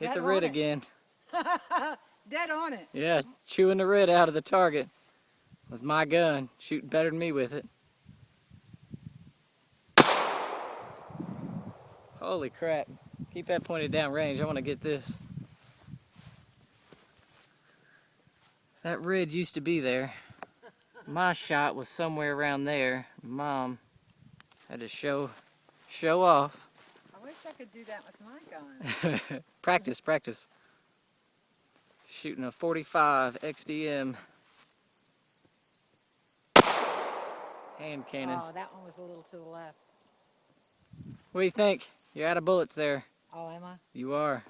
Hit Dead the rid on it. again. Dead on it. Yeah, chewing the rid out of the target with my gun, shooting better than me with it. Holy crap. Keep that pointed down range. I want to get this. That rid used to be there. My shot was somewhere around there. Mom had to show off. I wish I could do that with my gun. Practice, practice. Shooting a 45 XDM hand cannon. Oh, that one was a little to the left. What do you think? You're out of bullets there. Oh, am I? You are.